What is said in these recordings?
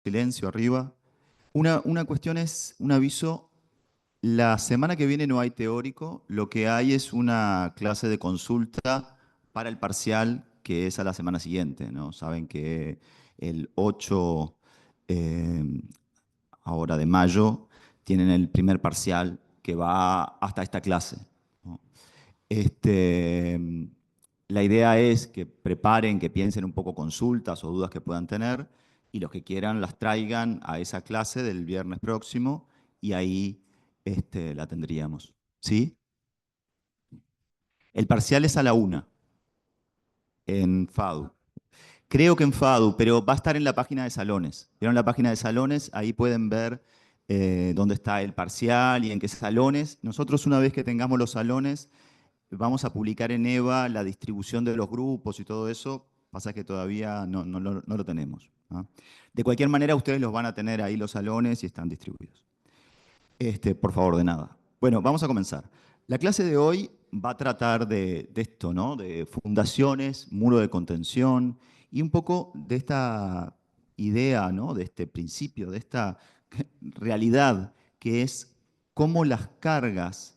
Silencio arriba. Una cuestión es un aviso. La semana que viene no hay teórico, lo que hay es una clase de consulta para el parcial que es a la semana siguiente, ¿no? Saben que el 8 eh, ahora de mayo tienen el primer parcial que va hasta esta clase, ¿no? Este, la idea es que preparen, que piensen un poco consultas o dudas que puedan tener y los que quieran las traigan a esa clase del viernes próximo y ahí la tendríamos. ¿Sí? El parcial es a la 1 en FADU. Creo que en FADU, pero va a estar en la página de salones. ¿Vieron la página de salones? Ahí pueden ver dónde está el parcial y en qué salones. Nosotros una vez que tengamos los salones, vamos a publicar en EVA la distribución de los grupos y todo eso. Pasa que todavía no lo tenemos, ¿ah? De cualquier manera, ustedes los van a tener ahí los salones y están distribuidos. Por favor, de nada. Bueno, vamos a comenzar. La clase de hoy va a tratar de esto, ¿no? De fundaciones, muro de contención y un poco de esta idea, ¿no? De este principio, de esta realidad que es cómo las cargas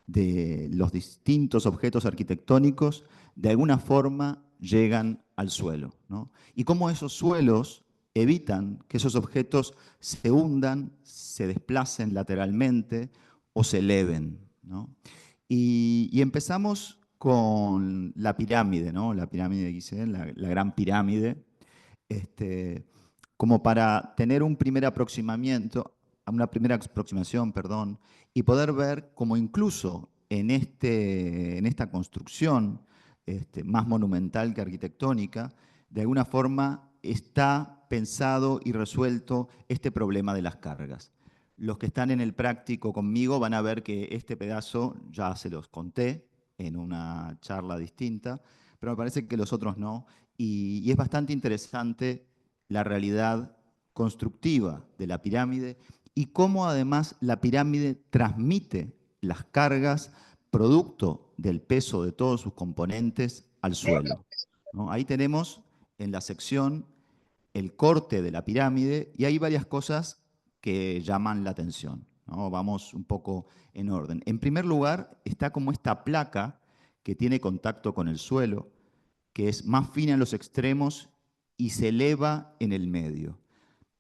de los distintos objetos arquitectónicos de alguna forma llegan al suelo, ¿no? Y cómo esos suelos evitan que esos objetos se hundan, se desplacen lateralmente o se eleven, ¿no? Y empezamos con la pirámide, ¿no? La pirámide de Gizeh, la gran pirámide, este, como para tener un primer aproximamiento, una primera aproximación, perdón, y poder ver cómo incluso en esta construcción más monumental que arquitectónica, de alguna forma está pensado y resuelto este problema de las cargas. Los que están en el práctico conmigo van a ver que este pedazo ya se los conté en una charla distinta, pero me parece que los otros no, y es bastante interesante la realidad constructiva de la pirámide y cómo además la pirámide transmite las cargas producto del peso de todos sus componentes al suelo, ¿no? Ahí tenemos en la sección el corte de la pirámide y hay varias cosas que llaman la atención, ¿no? Vamos un poco en orden. En primer lugar, está como esta placa que tiene contacto con el suelo, que es más fina en los extremos y se eleva en el medio.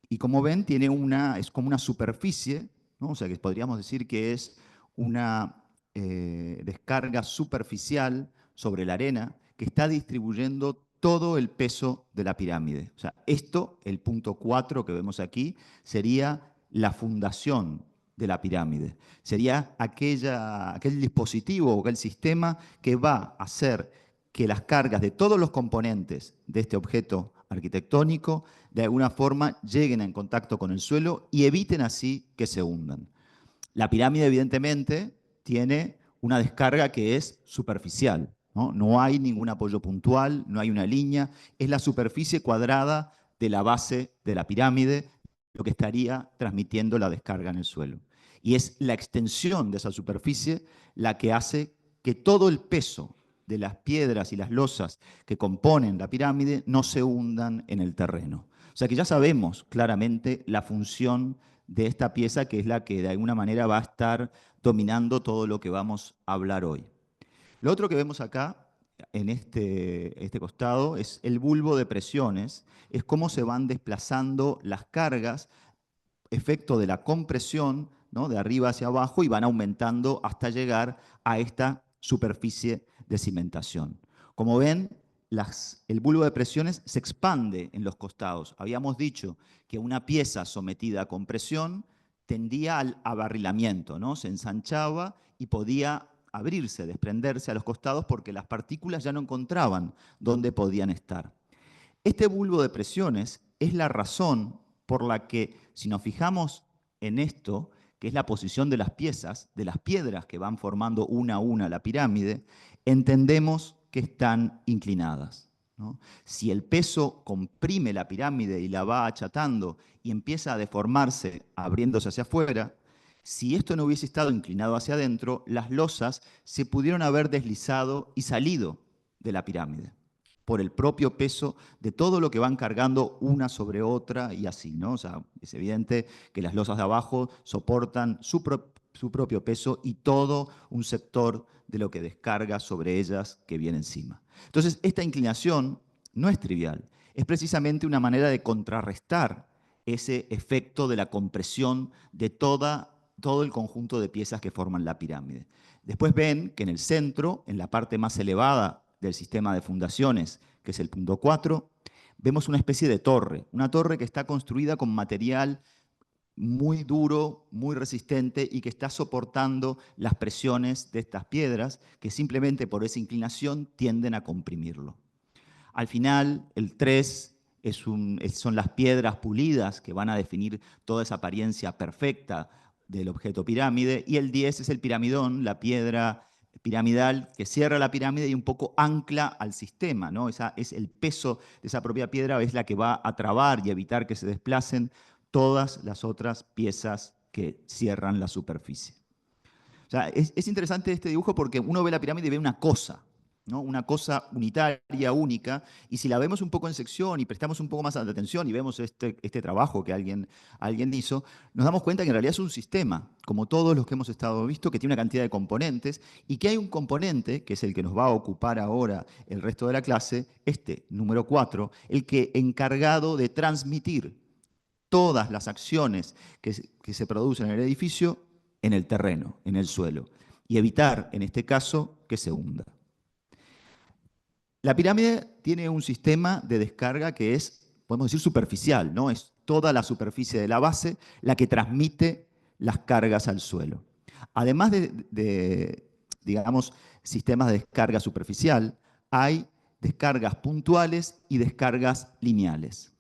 Y como ven, es como una superficie, ¿no? O sea que podríamos decir que es una descarga superficial sobre la arena que está distribuyendo todo el peso de la pirámide. O sea, esto, el punto 4 que vemos aquí, sería la fundación de la pirámide. Sería aquel dispositivo o aquel sistema que va a hacer que las cargas de todos los componentes de este objeto arquitectónico de alguna forma lleguen en contacto con el suelo y eviten así que se hundan. La pirámide, evidentemente, tiene una descarga que es superficial, ¿no? No hay ningún apoyo puntual, no hay una línea, es la superficie cuadrada de la base de la pirámide lo que estaría transmitiendo la descarga en el suelo. Y es la extensión de esa superficie la que hace que todo el peso de las piedras y las losas que componen la pirámide no se hundan en el terreno. O sea que ya sabemos claramente la función de esta pieza que es la que de alguna manera va a estar dominando todo lo que vamos a hablar hoy. Lo otro que vemos acá en este costado es el bulbo de presiones, es cómo se van desplazando las cargas, efecto de la compresión, ¿no? De arriba hacia abajo y van aumentando hasta llegar a esta superficie de cimentación. Como ven, el bulbo de presiones se expande en los costados. Habíamos dicho que una pieza sometida a compresión tendía al abarrilamiento, ¿no? Se ensanchaba y podía abrirse, desprenderse a los costados porque las partículas ya no encontraban dónde podían estar. Este bulbo de presiones es la razón por la que, si nos fijamos en esto, que es la posición de las piezas, de las piedras que van formando una a una la pirámide, entendemos que están inclinadas, ¿no? Si el peso comprime la pirámide y la va achatando y empieza a deformarse, abriéndose hacia afuera, si esto no hubiese estado inclinado hacia adentro, las losas se pudieron haber deslizado y salido de la pirámide. por el propio peso de todo lo que van cargando una sobre otra y así, ¿no? O sea, es evidente que las losas de abajo soportan su propio peso y todo un sector de lo que descarga sobre ellas que viene encima. Entonces, esta inclinación no es trivial, es precisamente una manera de contrarrestar ese efecto de la compresión de todo el conjunto de piezas que forman la pirámide. Después ven que en el centro, en la parte más elevada del sistema de fundaciones, que es el punto 4, vemos una especie de torre, una torre que está construida con material muy duro, muy resistente y que está soportando las presiones de estas piedras que simplemente por esa inclinación tienden a comprimirlo. Al final, el 3 son las piedras pulidas que van a definir toda esa apariencia perfecta del objeto pirámide, y el 10 es el piramidón, la piedra piramidal que cierra la pirámide y un poco ancla al sistema, ¿no? Es el peso de esa propia piedra, es la que va a trabar y evitar que se desplacen todas las otras piezas que cierran la superficie. O sea, es interesante este dibujo porque uno ve la pirámide y ve una cosa, ¿no? Una cosa unitaria, única, y si la vemos un poco en sección y prestamos un poco más de atención y vemos este trabajo que alguien hizo, nos damos cuenta que en realidad es un sistema, como todos los que hemos estado visto, que tiene una cantidad de componentes y que hay un componente, que es el que nos va a ocupar ahora el resto de la clase, este número 4, el que encargado de transmitir todas las acciones que se producen en el edificio en el terreno, en el suelo, y evitar, en este caso, que se hunda. La pirámide tiene un sistema de descarga que es, podemos decir, superficial, ¿no? Es toda la superficie de la base la que transmite las cargas al suelo. Además digamos, sistemas de descarga superficial, hay descargas puntuales y descargas lineales.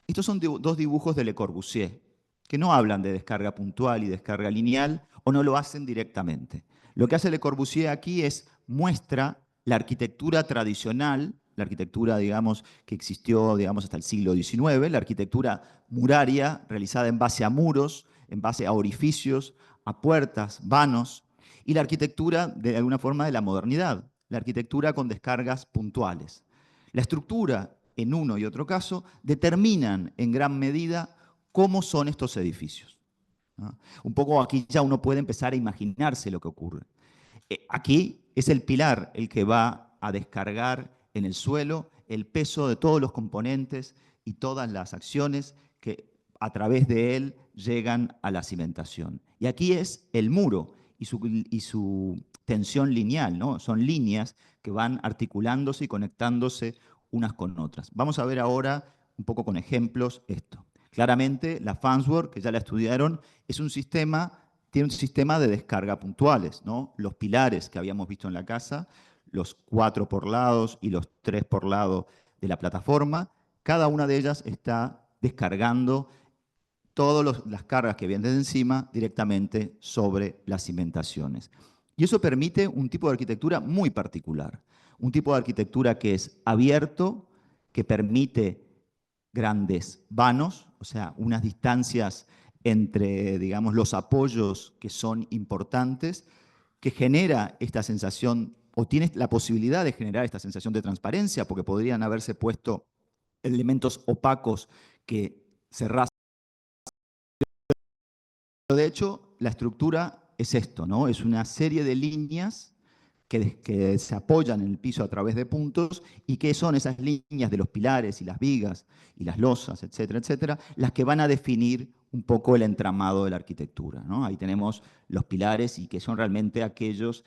Estos son dos dibujos de Le Corbusier, que no hablan de descarga puntual y descarga lineal, o no lo hacen directamente. Lo que hace Le Corbusier aquí es muestra la arquitectura tradicional, la arquitectura, digamos, que existió, digamos, hasta el siglo XIX, la arquitectura muraria realizada en base a muros, en base a orificios, a puertas, vanos, y la arquitectura, de alguna forma, de la modernidad, la arquitectura con descargas puntuales. La estructura, en uno y otro caso, determinan en gran medida cómo son estos edificios, ¿no? Un poco aquí ya uno puede empezar a imaginarse lo que ocurre. Aquí es el pilar el que va a descargar en el suelo el peso de todos los componentes y todas las acciones que a través de él llegan a la cimentación. Y aquí es el muro y su tensión lineal, ¿no? Son líneas que van articulándose y conectándose unas con otras. Vamos a ver ahora un poco con ejemplos esto. Claramente, la Farnsworth, que ya la estudiaron, es un sistema, tiene un sistema de descarga puntuales, ¿no? Los pilares que habíamos visto en la casa, los 4 por lados y los 3 por lado de la plataforma, cada una de ellas está descargando todas las cargas que vienen de encima directamente sobre las cimentaciones. Y eso permite un tipo de arquitectura muy particular, un tipo de arquitectura que es abierto, que permite grandes vanos, o sea, unas distancias entre, digamos, los apoyos que son importantes, que genera esta sensación, o tiene la posibilidad de generar esta sensación de transparencia, porque podrían haberse puesto elementos opacos que se rasgan. De hecho, la estructura es esto, ¿no? Es una serie de líneas que se apoyan en el piso a través de puntos y que son esas líneas de los pilares y las vigas y las losas, etcétera, etcétera, las que van a definir un poco el entramado de la arquitectura, ¿no? Ahí tenemos los pilares y que son realmente aquellos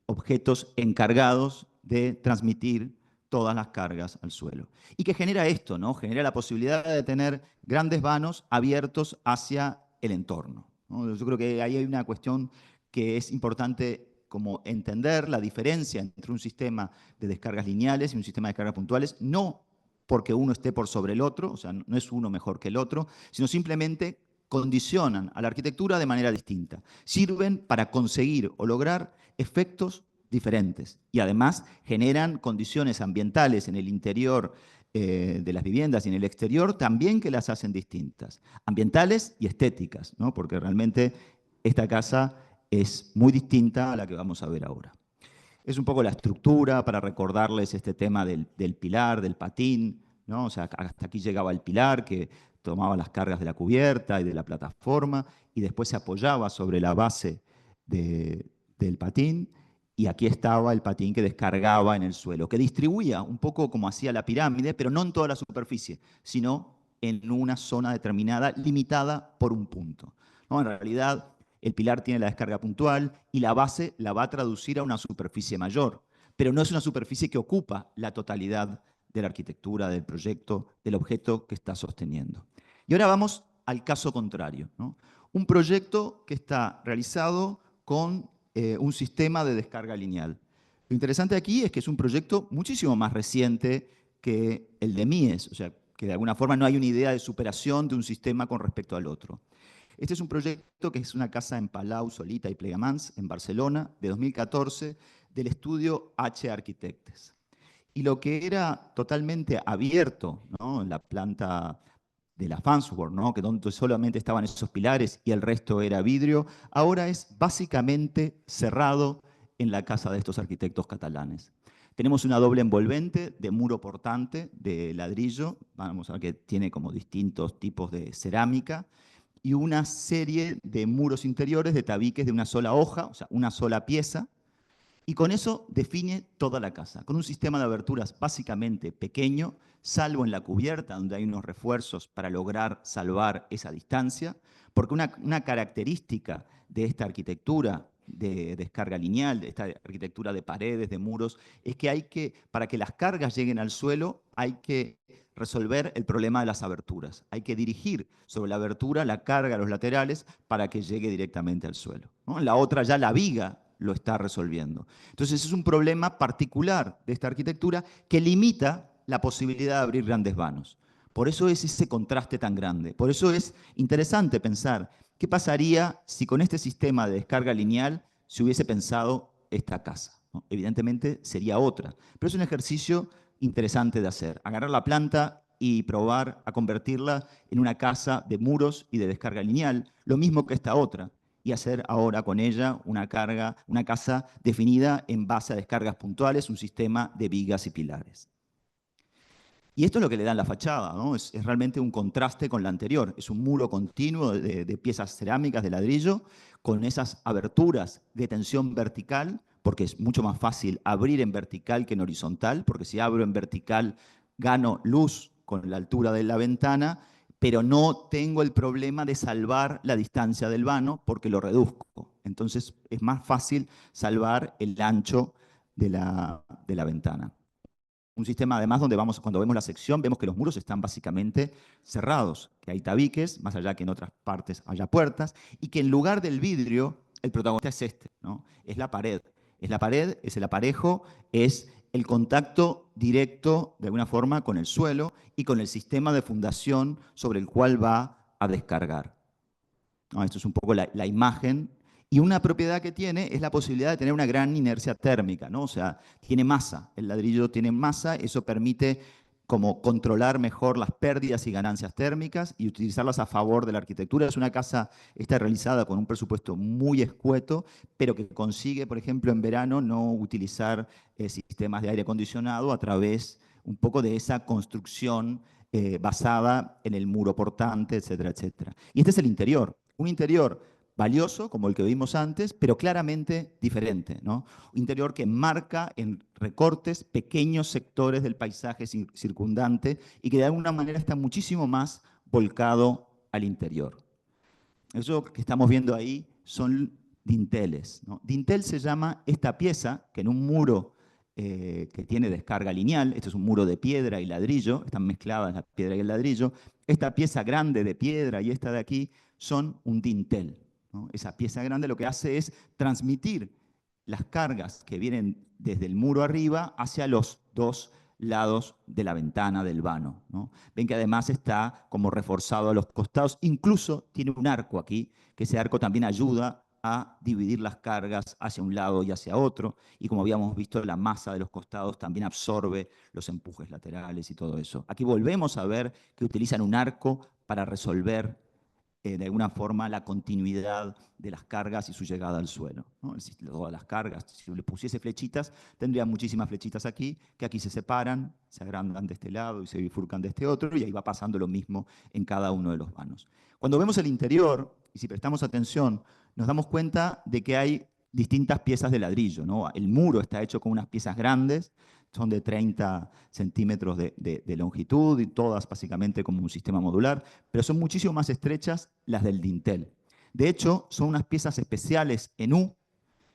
objetos encargados de transmitir todas las cargas al suelo. Y que genera esto, ¿no? Genera la posibilidad de tener grandes vanos abiertos hacia el entorno, ¿no? Yo creo que ahí hay una cuestión que es importante como entender la diferencia entre un sistema de descargas lineales y un sistema de descargas puntuales, no porque uno esté por sobre el otro, o sea, no es uno mejor que el otro, sino simplemente condicionan a la arquitectura de manera distinta. Sirven para conseguir o lograr efectos diferentes y además generan condiciones ambientales en el interior de las viviendas y en el exterior también que las hacen distintas, ambientales y estéticas, ¿no? Porque realmente esta casa es muy distinta a la que vamos a ver ahora. Es un poco la estructura para recordarles este tema del pilar, del patín, ¿no? O sea, hasta aquí llegaba el pilar que tomaba las cargas de la cubierta y de la plataforma y después se apoyaba sobre la base del patín y aquí estaba el patín que descargaba en el suelo, que distribuía un poco como hacía la pirámide, pero no en toda la superficie, sino en una zona determinada, limitada por un punto, ¿no? En realidad, el pilar tiene la descarga puntual y la base la va a traducir a una superficie mayor, pero no es una superficie que ocupa la totalidad de la arquitectura, del proyecto, del objeto que está sosteniendo. Y ahora vamos al caso contrario, ¿no? Un proyecto que está realizado con un sistema de descarga lineal. Lo interesante aquí es que es un proyecto muchísimo más reciente que el de Mies, o sea, que de alguna forma no hay una idea de superación de un sistema con respecto al otro. Este es un proyecto que es una casa en Palau, Solita y Plegamans, en Barcelona, de 2014, del estudio H Architectes. Y lo que era totalmente abierto, ¿no? En la planta de la Farnsworth, ¿no? Que donde solamente estaban esos pilares y el resto era vidrio, ahora es básicamente cerrado en la casa de estos arquitectos catalanes. Tenemos una doble envolvente de muro portante de ladrillo, vamos a ver que tiene como distintos tipos de cerámica, y una serie de muros interiores de tabiques de una sola hoja, o sea, una sola pieza, y con eso define toda la casa, con un sistema de aberturas básicamente pequeño, salvo en la cubierta, donde hay unos refuerzos para lograr salvar esa distancia, porque una característica de esta arquitectura de descarga lineal, de esta arquitectura de paredes, de muros, es que hay que, para que las cargas lleguen al suelo, hay que resolver el problema de las aberturas. Hay que dirigir sobre la abertura la carga a los laterales para que llegue directamente al suelo, ¿no? La otra ya la viga lo está resolviendo. Entonces es un problema particular de esta arquitectura que limita la posibilidad de abrir grandes vanos. Por eso es ese contraste tan grande. Por eso es interesante pensar qué pasaría si con este sistema de descarga lineal se hubiese pensado esta casa, ¿no? Evidentemente sería otra, pero es un ejercicio interesante de hacer. Agarrar la planta y probar a convertirla en una casa de muros y de descarga lineal, lo mismo que esta otra, y hacer ahora con ella una casa definida en base a descargas puntuales, un sistema de vigas y pilares. Y esto es lo que le da la fachada, ¿no? Es realmente un contraste con la anterior. Es un muro continuo de piezas cerámicas de ladrillo con esas aberturas de tensión vertical, porque es mucho más fácil abrir en vertical que en horizontal, porque si abro en vertical gano luz con la altura de la ventana, pero no tengo el problema de salvar la distancia del vano porque lo reduzco. Entonces es más fácil salvar el ancho de la ventana. Un sistema además donde cuando vemos la sección, vemos que los muros están básicamente cerrados, que hay tabiques, más allá que en otras partes haya puertas, y que en lugar del vidrio, el protagonista es este, ¿no? Es la pared. Es la pared, es el aparejo, es el contacto directo, de alguna forma, con el suelo y con el sistema de fundación sobre el cual va a descargar, ¿no? Esto es un poco la imagen. Y una propiedad que tiene es la posibilidad de tener una gran inercia térmica, ¿no? O sea, tiene masa, el ladrillo tiene masa, eso permite como controlar mejor las pérdidas y ganancias térmicas y utilizarlas a favor de la arquitectura. Es una casa, está realizada con un presupuesto muy escueto, pero que consigue, por ejemplo, en verano no utilizar sistemas de aire acondicionado a través un poco de esa construcción basada en el muro portante, etcétera, etcétera. Y este es el interior. Un interior valioso, como el que vimos antes, pero claramente diferente, ¿no? Un interior que marca en recortes pequeños sectores del paisaje circundante y que de alguna manera está muchísimo más volcado al interior. Eso que estamos viendo ahí son dinteles, ¿no? Dintel se llama esta pieza que en un muro que tiene descarga lineal, este es un muro de piedra y ladrillo, están mezcladas la piedra y el ladrillo, esta pieza grande de piedra y esta de aquí son un dintel, ¿no? Esa pieza grande lo que hace es transmitir las cargas que vienen desde el muro arriba hacia los dos lados de la ventana del vano, ¿no? Ven que además está como reforzado a los costados, incluso tiene un arco aquí, que ese arco también ayuda a dividir las cargas hacia un lado y hacia otro, y como habíamos visto, la masa de los costados también absorbe los empujes laterales y todo eso. Aquí volvemos a ver que utilizan un arco para resolver de alguna forma la continuidad de las cargas y su llegada al suelo, ¿no? Todas las cargas, si le pusiese flechitas, tendría muchísimas flechitas aquí, que aquí se separan, se agrandan de este lado y se bifurcan de este otro, y ahí va pasando lo mismo en cada uno de los vanos. Cuando vemos el interior, y si prestamos atención, nos damos cuenta de que hay distintas piezas de ladrillo, ¿no? El muro está hecho con unas piezas grandes, son de 30 centímetros de longitud y todas básicamente como un sistema modular, pero son muchísimo más estrechas las del dintel. De hecho, son unas piezas especiales en U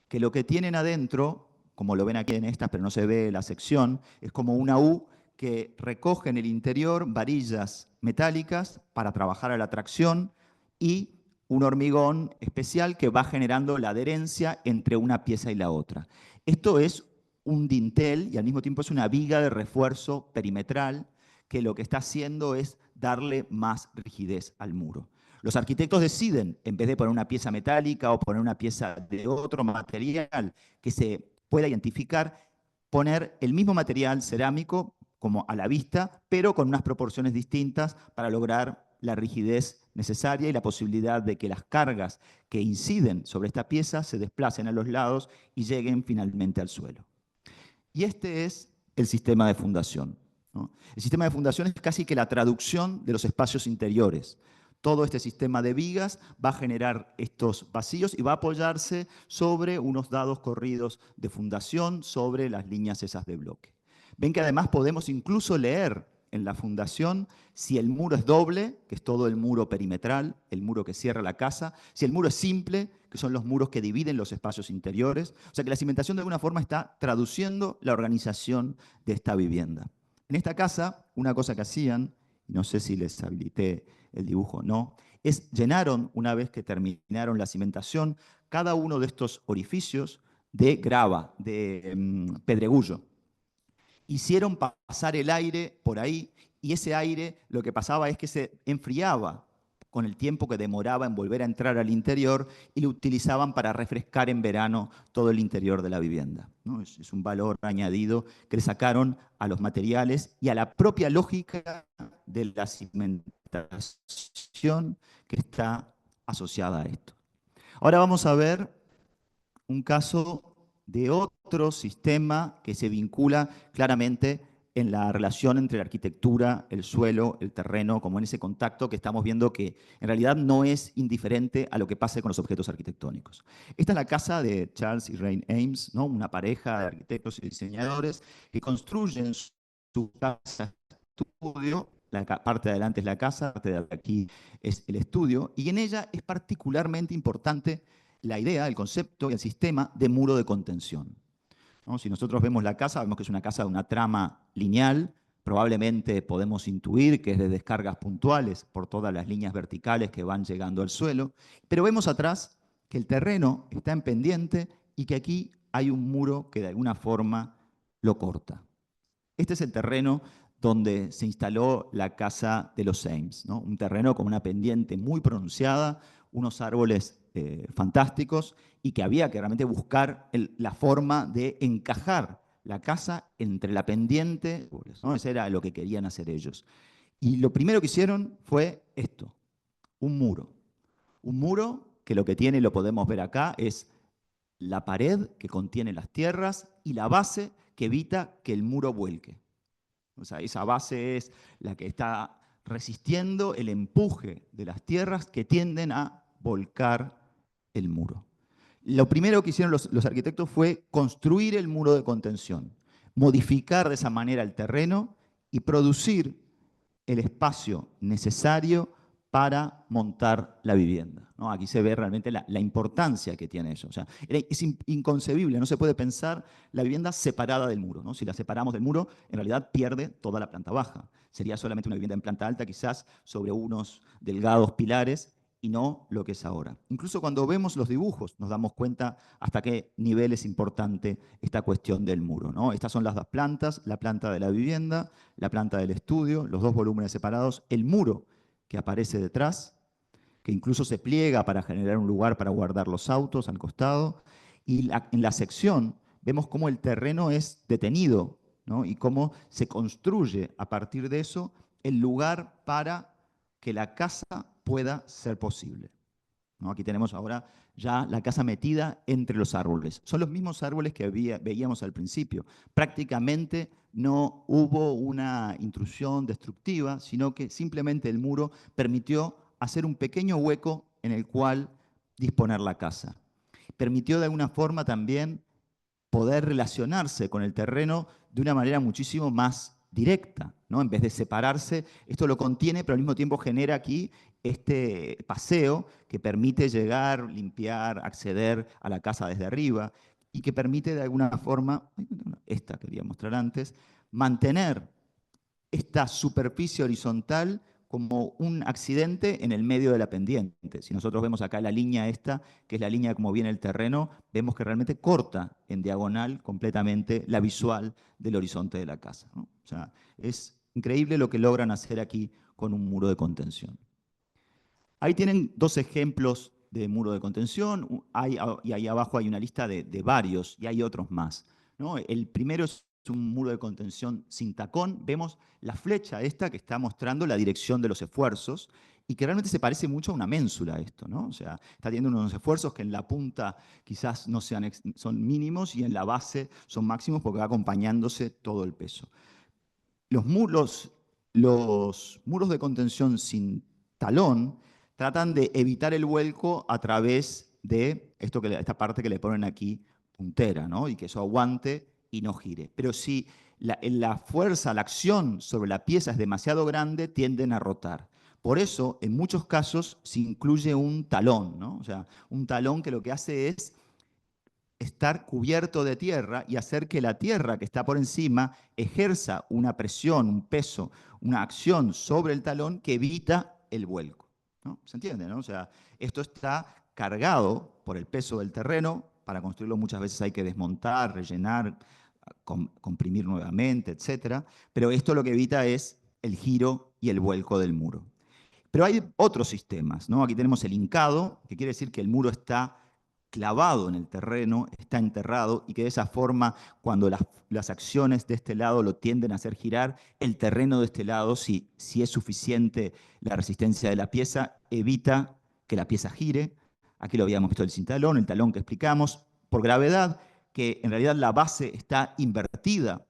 que lo que tienen adentro, como lo ven aquí en esta, pero no se ve la sección, es como una U que recoge en el interior varillas metálicas para trabajar a la tracción y un hormigón especial que va generando la adherencia entre una pieza y la otra. Esto es un dintel y al mismo tiempo es una viga de refuerzo perimetral que lo que está haciendo es darle más rigidez al muro. Los arquitectos deciden, en vez de poner una pieza metálica o poner una pieza de otro material que se pueda identificar, poner el mismo material cerámico como a la vista, pero con unas proporciones distintas para lograr la rigidez necesaria y la posibilidad de que las cargas que inciden sobre esta pieza se desplacen a los lados y lleguen finalmente al suelo. Y este es el sistema de fundación, ¿no? El sistema de fundación es casi que la traducción de los espacios interiores. Todo este sistema de vigas va a generar estos vacíos y va a apoyarse sobre unos dados corridos de fundación, sobre las líneas esas de bloque. Ven que además podemos incluso leer en la fundación si el muro es doble, que es todo el muro perimetral, el muro que cierra la casa, si el muro es simple, que son los muros que dividen los espacios interiores. O sea que la cimentación de alguna forma está traduciendo la organización de esta vivienda. En esta casa, una cosa que hacían, no sé si les habilité el dibujo o no, es llenaron, una vez que terminaron la cimentación, cada uno de estos orificios de grava, de pedregullo. Hicieron pasar el aire por ahí y ese aire lo que pasaba es que se enfriaba con el tiempo que demoraba en volver a entrar al interior y lo utilizaban para refrescar en verano todo el interior de la vivienda, ¿no? Es un valor añadido que le sacaron a los materiales y a la propia lógica de la cimentación que está asociada a esto. Ahora vamos a ver un caso de otro sistema que se vincula claramente en la relación entre la arquitectura, el suelo, el terreno, como en ese contacto que estamos viendo que en realidad no es indiferente a lo que pase con los objetos arquitectónicos. Esta es la casa de Charles y Rain Ames, ¿no? Una pareja de arquitectos y diseñadores que construyen su casa estudio. La parte de adelante es la casa, parte de aquí es el estudio, y en ella es particularmente importante la idea, el concepto y el sistema de muro de contención, ¿no? Si nosotros vemos la casa, vemos que es una casa de una trama lineal, probablemente podemos intuir que es de descargas puntuales por todas las líneas verticales que van llegando al suelo, pero vemos atrás que el terreno está en pendiente y que aquí hay un muro que de alguna forma lo corta. Este es el terreno donde se instaló la casa de los Ames, ¿no? Un terreno con una pendiente muy pronunciada, unos árboles fantásticos y que había que realmente buscar la forma de encajar la casa entre la pendiente, ¿no? Eso era lo que querían hacer ellos. Y lo primero que hicieron fue esto, un muro. Un muro que lo que tiene, lo podemos ver acá, es la pared que contiene las tierras y la base que evita que el muro vuelque. O sea, esa base es la que está resistiendo el empuje de las tierras que tienden a volcar el muro. Lo primero que hicieron los arquitectos fue construir el muro de contención, modificar de esa manera el terreno y producir el espacio necesario para montar la vivienda, ¿no? Aquí se ve realmente la importancia que tiene eso. O sea, es inconcebible, no se puede pensar la vivienda separada del muro, ¿no? Si la separamos del muro, en realidad pierde toda la planta baja. Sería solamente una vivienda en planta alta, quizás sobre unos delgados pilares, y no lo que es ahora. Incluso cuando vemos los dibujos nos damos cuenta hasta qué nivel es importante esta cuestión del muro, ¿no? Estas son las dos plantas, la planta de la vivienda, la planta del estudio, los dos volúmenes separados, el muro que aparece detrás, que incluso se pliega para generar un lugar para guardar los autos al costado, y en la sección vemos cómo el terreno es detenido, ¿no? Y cómo se construye a partir de eso el lugar para que la casa pueda ser posible, ¿no? Aquí tenemos ahora ya la casa metida entre los árboles. Son los mismos árboles que veíamos al principio. Prácticamente no hubo una intrusión destructiva, sino que simplemente el muro permitió hacer un pequeño hueco en el cual disponer la casa. Permitió de alguna forma también poder relacionarse con el terreno de una manera muchísimo más directa, ¿no? En vez de separarse, esto lo contiene, pero al mismo tiempo genera aquí este paseo que permite llegar, limpiar, acceder a la casa desde arriba y que permite de alguna forma, esta quería mostrar antes, mantener esta superficie horizontal como un accidente en el medio de la pendiente. Si nosotros vemos acá la línea esta, que es la línea como viene el terreno, vemos que realmente corta en diagonal completamente la visual del horizonte de la casa, ¿no? O sea, es increíble lo que logran hacer aquí con un muro de contención. Ahí tienen dos ejemplos de muro de contención, y ahí abajo hay una lista de varios, y hay otros más, ¿no? El primero es un muro de contención sin tacón. Vemos la flecha esta que está mostrando la dirección de los esfuerzos, y que realmente se parece mucho a una ménsula esto, ¿no? O sea, está teniendo unos esfuerzos que en la punta quizás no son mínimos, y en la base son máximos porque va acompañándose todo el peso. Los muros de contención sin talón tratan de evitar el vuelco a través de esta parte que le ponen aquí puntera, ¿no? Y que eso aguante y no gire. Pero si la fuerza, la acción sobre la pieza es demasiado grande, tienden a rotar. Por eso, en muchos casos, se incluye un talón, ¿no? O sea, un talón que lo que hace es estar cubierto de tierra y hacer que la tierra que está por encima ejerza una presión, un peso, una acción sobre el talón que evita el vuelco, ¿no? ¿Se entiende, no? O sea, esto está cargado por el peso del terreno. Para construirlo muchas veces hay que desmontar, rellenar, comprimir nuevamente, etcétera. Pero esto lo que evita es el giro y el vuelco del muro. Pero hay otros sistemas, ¿no? Aquí tenemos el hincado, que quiere decir que el muro está clavado en el terreno, está enterrado, y que de esa forma, cuando las acciones de este lado lo tienden a hacer girar, el terreno de este lado, si es suficiente la resistencia de la pieza, evita que la pieza gire. Aquí lo habíamos visto el talón que explicamos, por gravedad, que en realidad la base está invertida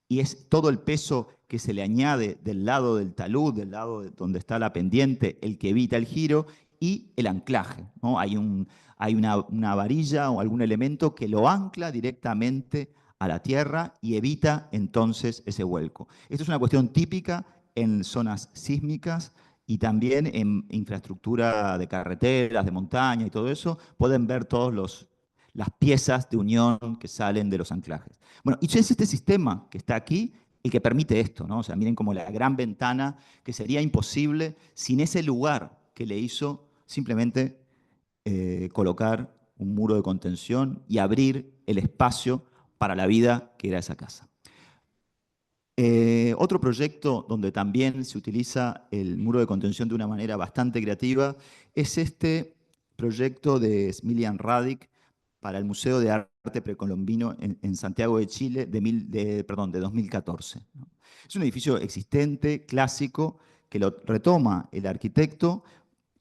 y es todo el peso que se le añade del lado del talud, del lado donde está la pendiente, el que evita el giro, y el anclaje, ¿no? Hay una varilla o algún elemento que lo ancla directamente a la tierra y evita entonces ese vuelco. Esto es una cuestión típica en zonas sísmicas y también en infraestructura de carreteras, de montaña y todo eso. Pueden ver todas las piezas de unión que salen de los anclajes. Bueno, y es este sistema que está aquí el que permite esto, ¿no? O sea, miren como la gran ventana que sería imposible sin ese lugar que le hizo simplemente colocar un muro de contención y abrir el espacio para la vida que era esa casa. Otro proyecto donde también se utiliza el muro de contención de una manera bastante creativa es este proyecto de Smilian Radic para el Museo de Arte Precolombino en Santiago de Chile de 2014, ¿no? Es un edificio existente, clásico, que lo retoma el arquitecto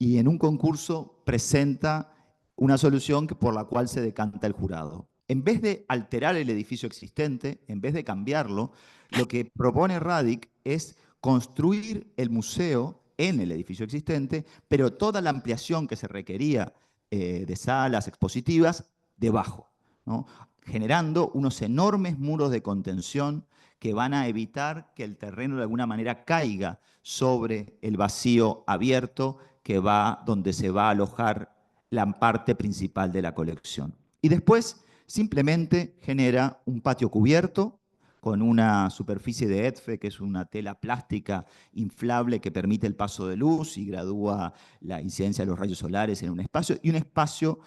y en un concurso presenta una solución por la cual se decanta el jurado. En vez de alterar el edificio existente, en vez de cambiarlo, lo que propone Radic es construir el museo en el edificio existente, pero toda la ampliación que se requería de salas expositivas debajo, ¿no? Generando unos enormes muros de contención que van a evitar que el terreno de alguna manera caiga sobre el vacío abierto que va donde se va a alojar la parte principal de la colección. Y después simplemente genera un patio cubierto con una superficie de EDFE, que es una tela plástica inflable que permite el paso de luz y gradúa la incidencia de los rayos solares en un espacio, y un espacio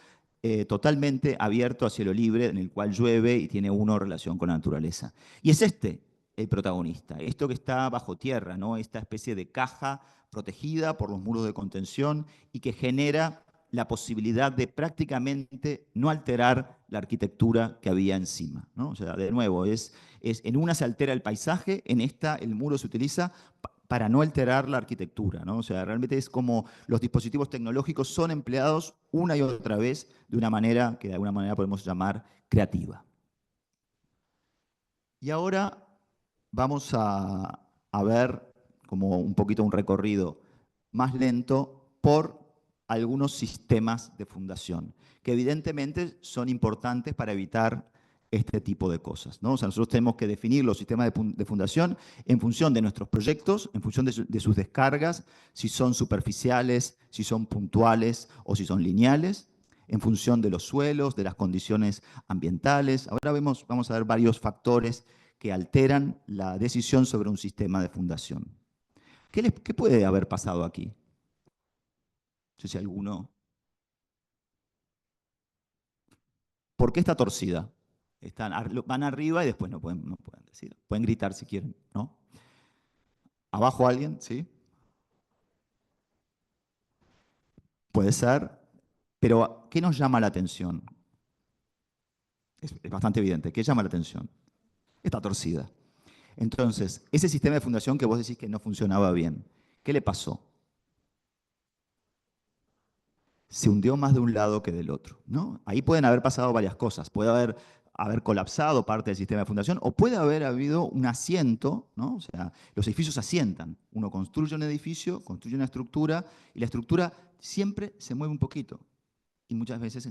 totalmente abierto a cielo libre, en el cual llueve y tiene uno relación con la naturaleza. Y es este el protagonista, esto que está bajo tierra, ¿no? Esta especie de caja protegida por los muros de contención y que genera la posibilidad de prácticamente no alterar la arquitectura que había encima, ¿no? O sea, de nuevo, en una se altera el paisaje, en esta el muro se utiliza para no alterar la arquitectura, ¿no? O sea, realmente es como los dispositivos tecnológicos son empleados una y otra vez de una manera que de alguna manera podemos llamar creativa. Y ahora vamos a ver como un poquito un recorrido más lento por algunos sistemas de fundación, que evidentemente son importantes para evitar este tipo de cosas, ¿no? O sea, nosotros tenemos que definir los sistemas de fundación en función de nuestros proyectos, en función de sus descargas, si son superficiales, si son puntuales o si son lineales, en función de los suelos, de las condiciones ambientales. Ahora vamos a ver varios factores que alteran la decisión sobre un sistema de fundación. ¿Qué puede haber pasado aquí? No sé si alguno. ¿Por qué está torcida? Van arriba y después no pueden decir. Pueden gritar si quieren, ¿no? ¿Abajo alguien? ¿Sí? Puede ser. Pero, ¿qué nos llama la atención? Es bastante evidente. ¿Qué llama la atención? Está torcida. Entonces, ese sistema de fundación que vos decís que no funcionaba bien, ¿qué le pasó? Se hundió más de un lado que del otro, ¿no? Ahí pueden haber pasado varias cosas. Puede haber colapsado parte del sistema de fundación o puede haber habido un asiento, ¿no? O sea, los edificios asientan. Uno construye un edificio, construye una estructura y la estructura siempre se mueve un poquito. Y muchas veces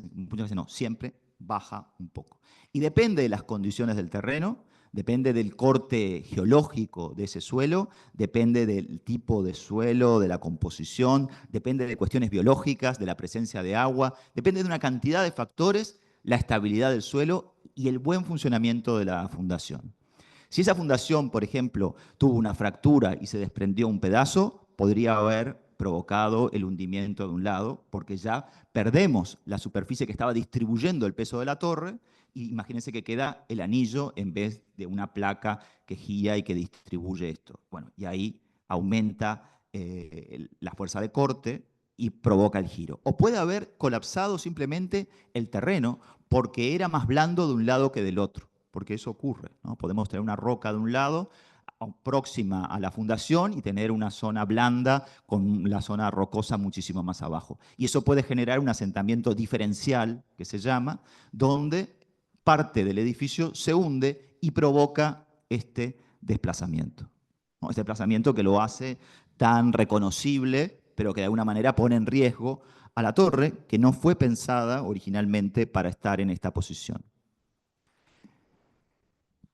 no, siempre baja un poco. Y depende de las condiciones del terreno, depende del corte geológico de ese suelo, depende del tipo de suelo, de la composición, depende de cuestiones biológicas, de la presencia de agua, depende de una cantidad de factores, la estabilidad del suelo y el buen funcionamiento de la fundación. Si esa fundación, por ejemplo, tuvo una fractura y se desprendió un pedazo, podría haber provocado el hundimiento de un lado, porque ya perdemos la superficie que estaba distribuyendo el peso de la torre, y imagínense que queda el anillo en vez de una placa que gira y que distribuye esto. Bueno, y ahí aumenta la fuerza de corte y provoca el giro. O puede haber colapsado simplemente el terreno porque era más blando de un lado que del otro, porque eso ocurre, ¿no? Podemos tener una roca de un lado próxima a la fundación y tener una zona blanda con la zona rocosa muchísimo más abajo. Y eso puede generar un asentamiento diferencial, que se llama, donde parte del edificio se hunde y provoca este desplazamiento, ¿no? Este desplazamiento que lo hace tan reconocible, pero que de alguna manera pone en riesgo a la torre, que no fue pensada originalmente para estar en esta posición.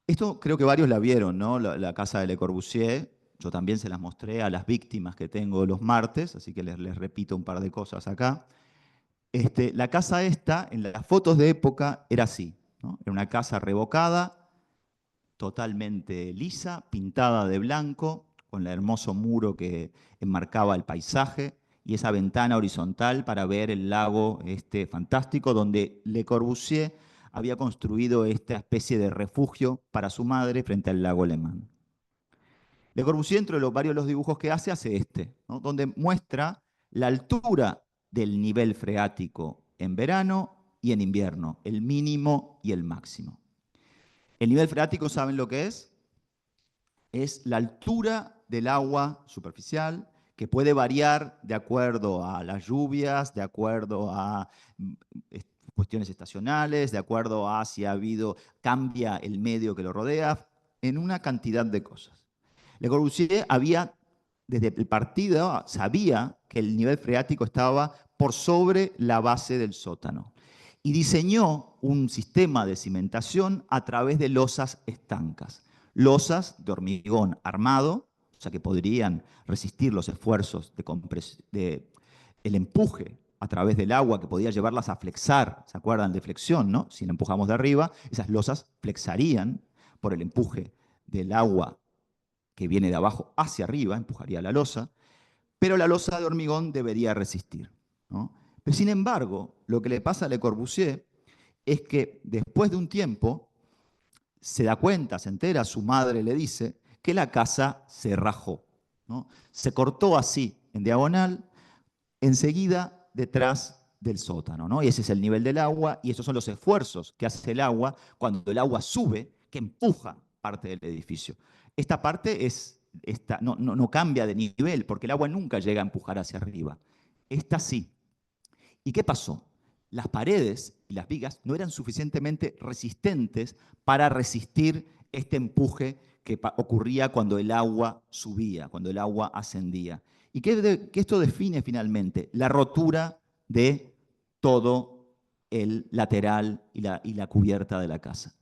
Esto creo que varios la vieron, ¿no? La casa de Le Corbusier. Yo también se las mostré a las víctimas que tengo los martes, así que les repito un par de cosas acá. La casa esta, en las fotos de época, era así, ¿no? Era una casa revocada, totalmente lisa, pintada de blanco, con el hermoso muro que enmarcaba el paisaje y esa ventana horizontal para ver el lago fantástico donde Le Corbusier había construido esta especie de refugio para su madre frente al lago Le Mans. Le Corbusier, entre varios de los dibujos que hace ¿no? Donde muestra la altura del nivel freático en verano y en invierno, el mínimo y el máximo. El nivel freático, ¿saben lo que es? Es la altura del agua superficial que puede variar de acuerdo a las lluvias, de acuerdo a cuestiones estacionales, de acuerdo a si cambia el medio que lo rodea, en una cantidad de cosas. Le Corbusier desde el partido, sabía que el nivel freático estaba por sobre la base del sótano y diseñó un sistema de cimentación a través de losas estancas. Losas de hormigón armado, o sea que podrían resistir los esfuerzos el empuje a través del agua que podía llevarlas a flexar, ¿se acuerdan de flexión, no? Si la empujamos de arriba, esas losas flexarían por el empuje del agua que viene de abajo hacia arriba, empujaría la losa, pero la losa de hormigón debería resistir, ¿no? Pero sin embargo, lo que le pasa a Le Corbusier es que después de un tiempo se da cuenta, se entera, su madre le dice que la casa se rajó, ¿no? Se cortó así, en diagonal, enseguida detrás del sótano, ¿no? Y ese es el nivel del agua y esos son los esfuerzos que hace el agua cuando el agua sube, que empuja parte del edificio. Esta parte es no cambia de nivel, porque el agua nunca llega a empujar hacia arriba. Esta sí. ¿Y qué pasó? Las paredes y las vigas no eran suficientemente resistentes para resistir este empuje que ocurría cuando el agua subía, cuando el agua ascendía. ¿Y qué esto define finalmente? La rotura de todo el lateral y la cubierta de la casa.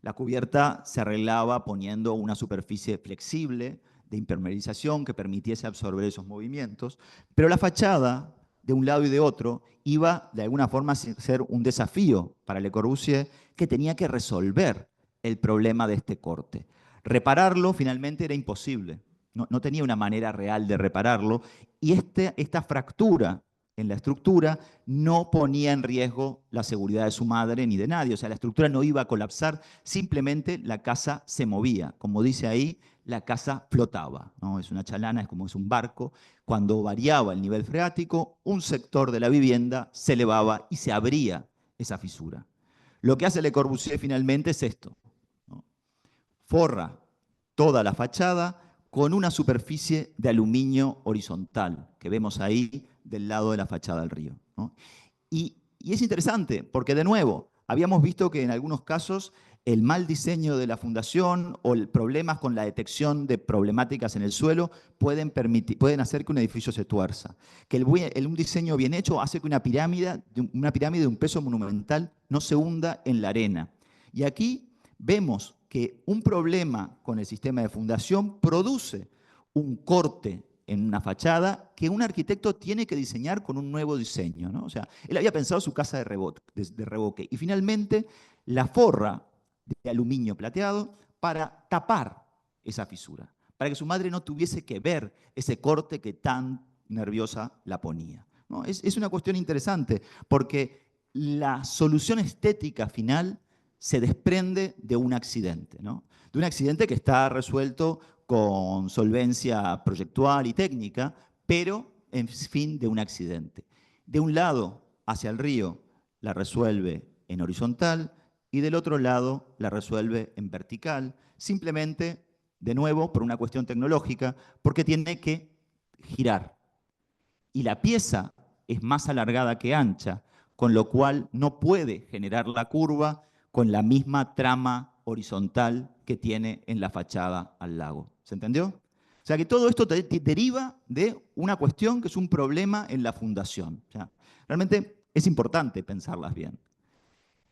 La cubierta se arreglaba poniendo una superficie flexible de impermeabilización que permitiese absorber esos movimientos, pero la fachada, de un lado y de otro, iba de alguna forma a ser un desafío para Le Corbusier, que tenía que resolver el problema de este corte. Repararlo finalmente era imposible, no tenía una manera real de repararlo, y esta fractura en la estructura no ponía en riesgo la seguridad de su madre ni de nadie. O sea, la estructura no iba a colapsar, simplemente la casa se movía. Como dice ahí, la casa flotaba, ¿no? Es una chalana, es como es un barco. Cuando variaba el nivel freático, un sector de la vivienda se elevaba y se abría esa fisura. Lo que hace Le Corbusier finalmente es esto, ¿no? Forra toda la fachada con una superficie de aluminio horizontal, que vemos ahí del lado de la fachada del río, ¿no? Y es interesante, porque de nuevo, habíamos visto que en algunos casos el mal diseño de la fundación o problemas con la detección de problemáticas en el suelo pueden hacer que un edificio se tuerza. Que un diseño bien hecho hace que una pirámide de un peso monumental no se hunda en la arena. Y aquí vemos que un problema con el sistema de fundación produce un corte en una fachada que un arquitecto tiene que diseñar con un nuevo diseño, ¿no? O sea, él había pensado su casa de revoque y finalmente la forra de aluminio plateado para tapar esa fisura, para que su madre no tuviese que ver ese corte que tan nerviosa la ponía, ¿no? Es una cuestión interesante porque la solución estética final se desprende de un accidente, ¿no? De un accidente que está resuelto con solvencia proyectual y técnica, pero en fin de un accidente. De un lado hacia el río la resuelve en horizontal y del otro lado la resuelve en vertical, simplemente, de nuevo, por una cuestión tecnológica, porque tiene que girar. Y la pieza es más alargada que ancha, con lo cual no puede generar la curva con la misma trama horizontal que tiene en la fachada al lago. ¿Se entendió? O sea que todo esto deriva de una cuestión que es un problema en la fundación. O sea, realmente es importante pensarlas bien.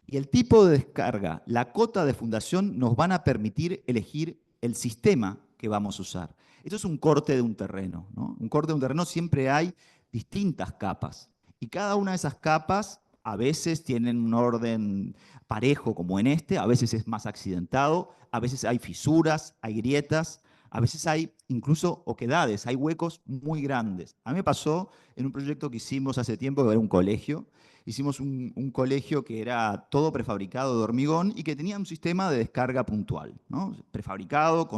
Y el tipo de descarga, la cota de fundación nos van a permitir elegir el sistema que vamos a usar. Esto es un corte de un terreno, ¿no? Un corte de un terreno siempre hay distintas capas. Y cada una de esas capas a veces tienen un orden parejo como en este, a veces es más accidentado, a veces hay fisuras, hay grietas, a veces hay incluso oquedades, hay huecos muy grandes. A mí me pasó en un proyecto que hicimos hace tiempo, que era un colegio. Hicimos un colegio que era todo prefabricado de hormigón y que tenía un sistema de descarga puntual, ¿no? Prefabricado,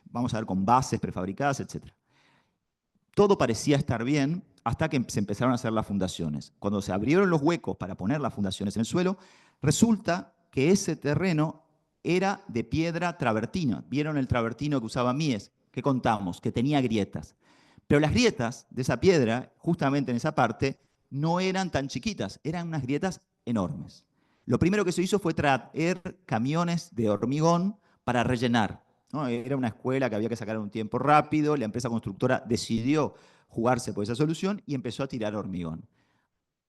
vamos a ver, con bases prefabricadas, etc. Todo parecía estar bien hasta que se empezaron a hacer las fundaciones. Cuando se abrieron los huecos para poner las fundaciones en el suelo, resulta que ese terreno era de piedra travertina. ¿Vieron el travertino que usaba Mies? Que contamos, que tenía grietas. Pero las grietas de esa piedra, justamente en esa parte, no eran tan chiquitas, eran unas grietas enormes. Lo primero que se hizo fue traer camiones de hormigón para rellenar, ¿no? Era una escuela que había que sacar en un tiempo rápido, la empresa constructora decidió jugarse por esa solución y empezó a tirar hormigón.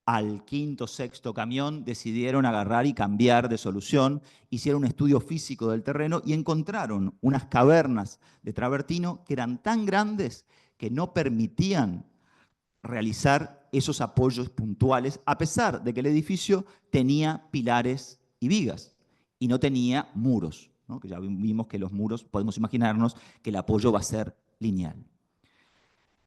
Al quinto, sexto camión decidieron agarrar y cambiar de solución, hicieron un estudio físico del terreno y encontraron unas cavernas de travertino que eran tan grandes que no permitían realizar esos apoyos puntuales, a pesar de que el edificio tenía pilares y vigas y no tenía muros, ¿no? Que ya vimos que los muros, podemos imaginarnos que el apoyo va a ser lineal.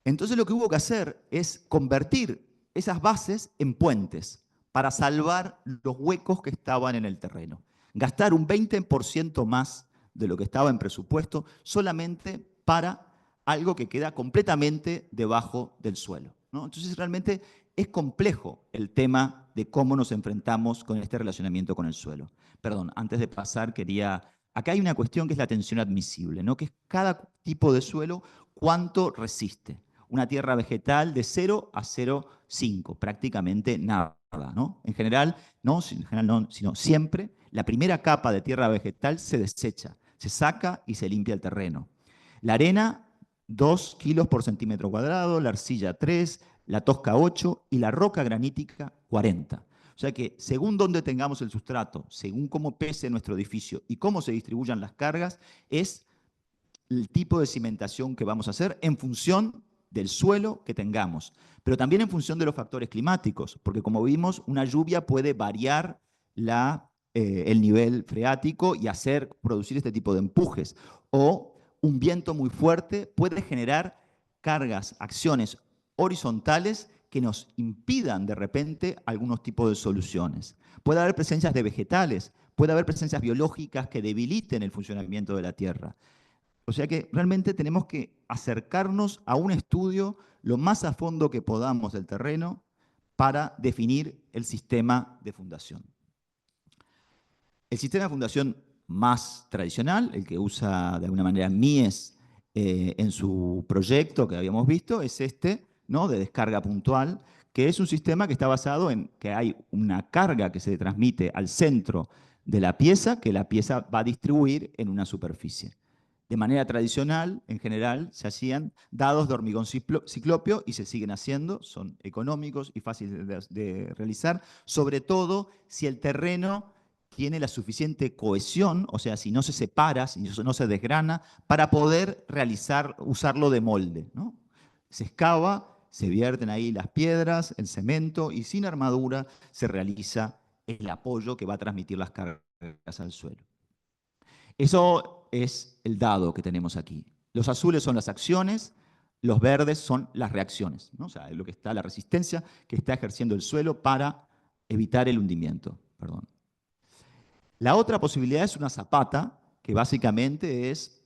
Entonces lo que hubo que hacer es convertir esas bases en puentes para salvar los huecos que estaban en el terreno. Gastar un 20% más de lo que estaba en presupuesto solamente para algo que queda completamente debajo del suelo, ¿no? Entonces realmente es complejo el tema de cómo nos enfrentamos con este relacionamiento con el suelo. Perdón, antes de pasar quería Acá hay una cuestión que es la tensión admisible, ¿no? Que es cada tipo de suelo cuánto resiste. Una tierra vegetal de 0 a 0,5, prácticamente nada, ¿no? En general, no, sino siempre, la primera capa de tierra vegetal se desecha, se saca y se limpia el terreno. La arena, 2 kilos por centímetro cuadrado, la arcilla 3, la tosca 8 y la roca granítica 40. O sea que según dónde tengamos el sustrato, según cómo pese nuestro edificio y cómo se distribuyan las cargas, es el tipo de cimentación que vamos a hacer en función del suelo que tengamos, pero también en función de los factores climáticos, porque como vimos, una lluvia puede variar el nivel freático y producir este tipo de empujes, o un viento muy fuerte puede generar cargas, acciones horizontales que nos impidan de repente algunos tipos de soluciones. Puede haber presencias de vegetales, puede haber presencias biológicas que debiliten el funcionamiento de la Tierra. O sea que realmente tenemos que acercarnos a un estudio lo más a fondo que podamos del terreno para definir el sistema de fundación. El sistema de fundación más tradicional, el que usa de alguna manera Mies en su proyecto que habíamos visto, es este, ¿no? De descarga puntual, que es un sistema que está basado en que hay una carga que se transmite al centro de la pieza, que la pieza va a distribuir en una superficie. De manera tradicional, en general, se hacían dados de hormigón ciclópeo y se siguen haciendo, son económicos y fáciles de realizar, sobre todo si el terreno tiene la suficiente cohesión, o sea, si no se separa, si no se desgrana, para poder usarlo de molde, ¿no? Se excava, se vierten ahí las piedras, el cemento, y sin armadura se realiza el apoyo que va a transmitir las cargas al suelo. Eso es el dado que tenemos aquí. Los azules son las acciones, los verdes son las reacciones, ¿no? O sea, lo que está, la resistencia que está ejerciendo el suelo para evitar el hundimiento. Perdón. La otra posibilidad es una zapata, que básicamente es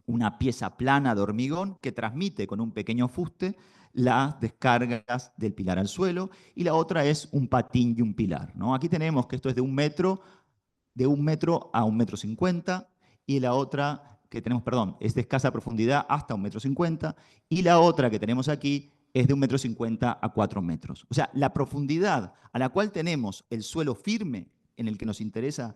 una pieza plana de hormigón que transmite con un pequeño fuste las descargas del pilar al suelo, y la otra es un patín y un pilar, ¿no? Aquí tenemos que esto es de 1 metro a 1,50 m, y la otra que tenemos, perdón, es de escasa profundidad hasta 1,50 m, y la otra que tenemos aquí es de 1,50 m a 4 metros. O sea, la profundidad a la cual tenemos el suelo firme en el que nos interesa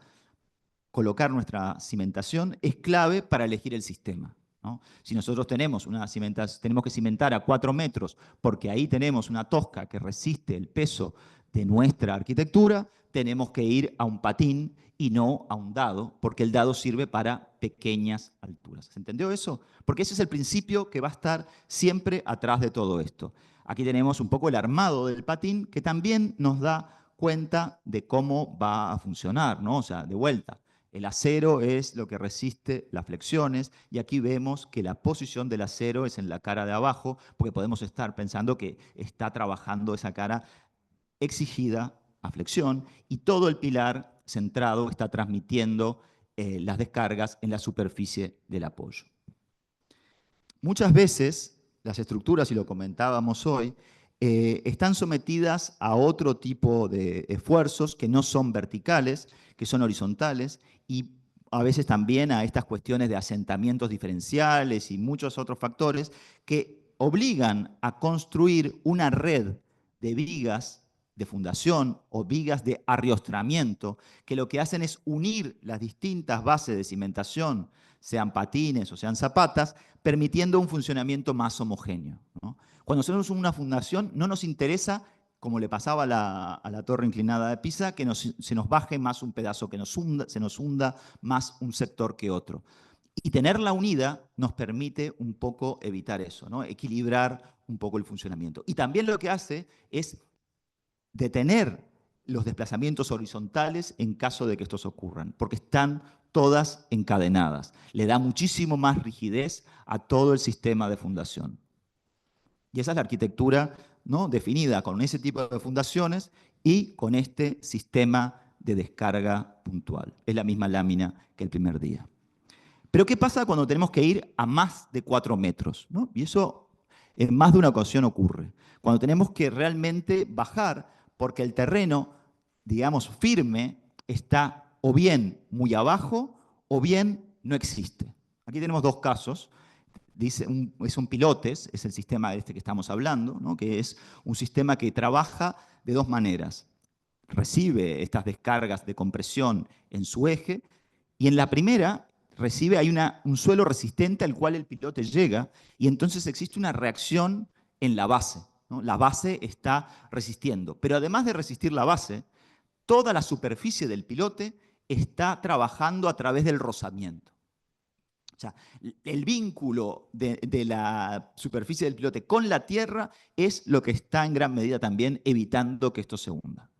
colocar nuestra cimentación es clave para elegir el sistema, ¿no? Si nosotros tenemos que cimentar a 4 metros porque ahí tenemos una tosca que resiste el peso de nuestra arquitectura, tenemos que ir a un patín y no a un dado, porque el dado sirve para pequeñas alturas. ¿Se entendió eso? Porque ese es el principio que va a estar siempre atrás de todo esto. Aquí tenemos un poco el armado del patín que también nos da cuenta de cómo va a funcionar, ¿no? O sea, de vuelta. El acero es lo que resiste las flexiones, y aquí vemos que la posición del acero es en la cara de abajo, porque podemos estar pensando que está trabajando esa cara exigida a flexión, y todo el pilar centrado está transmitiendo las descargas en la superficie del apoyo. Muchas veces las estructuras, y lo comentábamos hoy, están sometidas a otro tipo de esfuerzos que no son verticales, que son horizontales, y a veces también a estas cuestiones de asentamientos diferenciales y muchos otros factores que obligan a construir una red de vigas de fundación o vigas de arriostramiento, que lo que hacen es unir las distintas bases de cimentación, sean patines o sean zapatas, permitiendo un funcionamiento más homogéneo, ¿no? Cuando hacemos una fundación, no nos interesa, como le pasaba a la torre inclinada de Pisa, que se nos baje más un pedazo, que se nos hunda más un sector que otro. Y tenerla unida nos permite un poco evitar eso, ¿no? Equilibrar un poco el funcionamiento. Y también lo que hace es detener los desplazamientos horizontales en caso de que estos ocurran, porque están todas encadenadas. Le da muchísimo más rigidez a todo el sistema de fundación. Y esa es la arquitectura, ¿no?, definida con ese tipo de fundaciones y con este sistema de descarga puntual. Es la misma lámina que el primer día. Pero ¿qué pasa cuando tenemos que ir a más de 4 metros? ¿No? Y eso en más de una ocasión ocurre. Cuando tenemos que realmente bajar porque el terreno, digamos, firme, está o bien muy abajo o bien no existe. Aquí tenemos dos casos. Son pilotes, es el sistema este que estamos hablando, ¿no? Que es un sistema que trabaja de dos maneras. Recibe estas descargas de compresión en su eje y en la primera hay un suelo resistente al cual el pilote llega y entonces existe una reacción en la base, ¿no? La base está resistiendo, pero además de resistir la base, toda la superficie del pilote está trabajando a través del rozamiento. O sea, el vínculo de la superficie del pilote con la tierra es lo que está en gran medida también evitando que esto se hunda.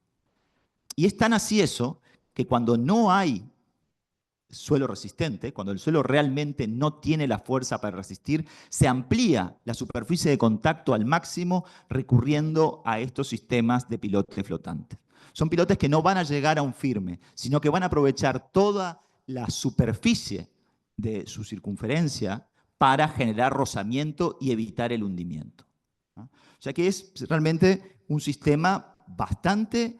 Y es tan así eso que cuando no hay suelo resistente, cuando el suelo realmente no tiene la fuerza para resistir, se amplía la superficie de contacto al máximo recurriendo a estos sistemas de pilote flotante. Son pilotes que no van a llegar a un firme, sino que van a aprovechar toda la superficie de su circunferencia para generar rozamiento y evitar el hundimiento. ¿No? O sea que es realmente un sistema bastante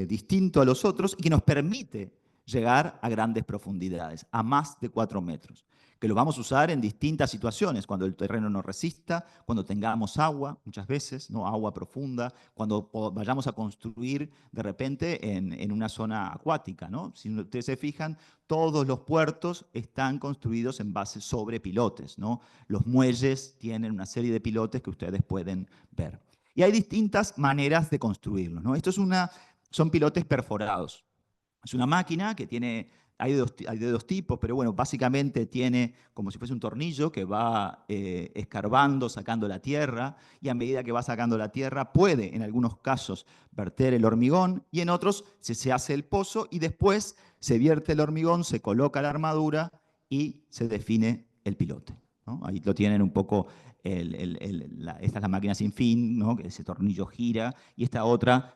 distinto a los otros y que nos permite llegar a grandes profundidades, a más de 4 metros, que lo vamos a usar en distintas situaciones, cuando el terreno no resista, cuando tengamos agua, muchas veces, ¿no? Agua profunda, cuando vayamos a construir de repente en una zona acuática, ¿no? Si ustedes se fijan, todos los puertos están construidos en base sobre pilotes, ¿no? Los muelles tienen una serie de pilotes que ustedes pueden ver. Y hay distintas maneras de construirlos, ¿no? Son pilotes perforados. Es una máquina que hay de dos tipos, pero bueno, básicamente tiene como si fuese un tornillo que va escarbando, sacando la tierra, y a medida que va sacando la tierra puede, en algunos casos, verter el hormigón, y en otros se hace el pozo y después se vierte el hormigón, se coloca la armadura y se define el pilote, ¿no? Ahí lo tienen un poco, esta es la máquina sin fin, ¿no? Que ese tornillo gira, y esta otra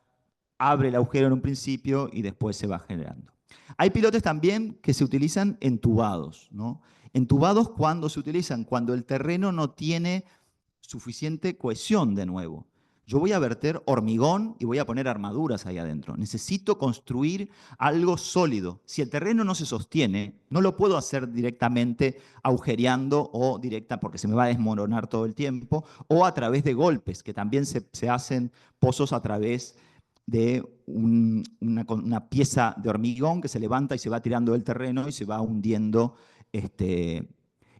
abre el agujero en un principio y después se va generando. Hay pilotes también que se utilizan entubados, ¿no? Entubados cuando se utilizan, cuando el terreno no tiene suficiente cohesión de nuevo. Yo voy a verter hormigón y voy a poner armaduras ahí adentro. Necesito construir algo sólido. Si el terreno no se sostiene, no lo puedo hacer directamente agujereando o directa porque se me va a desmoronar todo el tiempo, o a través de golpes, que también se hacen pozos a través de una pieza de hormigón que se levanta y se va tirando del terreno y se va hundiendo en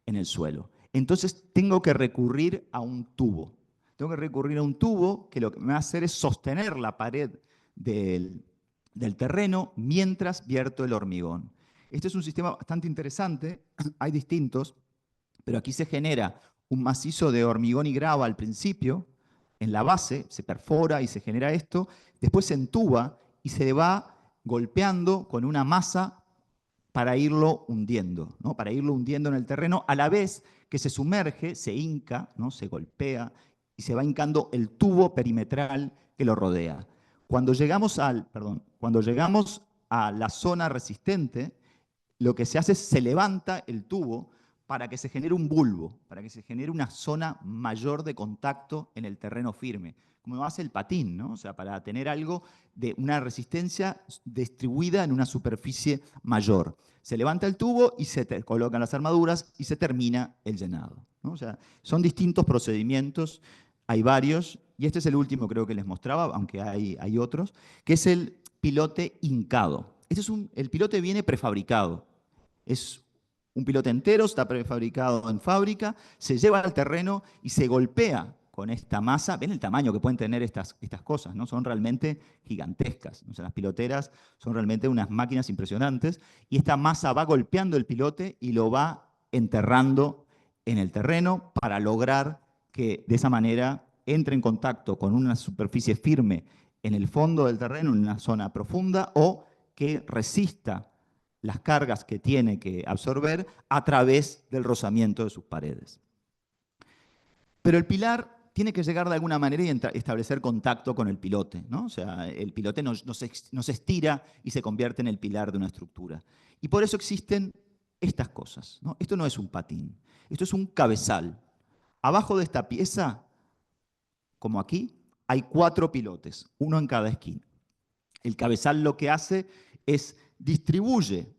el suelo. Entonces tengo que recurrir a un tubo. Tengo que recurrir a un tubo que lo que me va a hacer es sostener la pared del terreno mientras vierto el hormigón. Este es un sistema bastante interesante, hay distintos, pero aquí se genera un macizo de hormigón y grava al principio, en la base, se perfora y se genera esto, después se entuba y se va golpeando con una masa para irlo hundiendo, ¿no? Para irlo hundiendo en el terreno, a la vez que se sumerge, se hinca, ¿no? Se golpea y se va hincando el tubo perimetral que lo rodea. Cuando llegamos a la zona resistente, lo que se hace es se levanta el tubo para que se genere un bulbo, para que se genere una zona mayor de contacto en el terreno firme, como hace el patín, ¿no? O sea, para tener algo de una resistencia distribuida en una superficie mayor. Se levanta el tubo y se colocan las armaduras y se termina el llenado, ¿no? O sea, son distintos procedimientos, hay varios, y este es el último creo que les mostraba, aunque hay otros, que es el pilote hincado. El pilote viene prefabricado. Es un pilote entero, está prefabricado en fábrica, se lleva al terreno y se golpea con esta masa. ¿Ven el tamaño que pueden tener estas cosas? ¿No? Son realmente gigantescas. O sea, las piloteras son realmente unas máquinas impresionantes. Y esta masa va golpeando el pilote y lo va enterrando en el terreno para lograr que de esa manera entre en contacto con una superficie firme en el fondo del terreno, en una zona profunda, o que resista las cargas que tiene que absorber a través del rozamiento de sus paredes. Pero el pilar tiene que llegar de alguna manera y establecer contacto con el pilote, ¿no? O sea, el pilote no se estira y se convierte en el pilar de una estructura. Y por eso existen estas cosas, ¿no? Esto no es un patín, esto es un cabezal. Abajo de esta pieza, como aquí, hay 4 pilotes, uno en cada esquina. El cabezal lo que hace es distribuye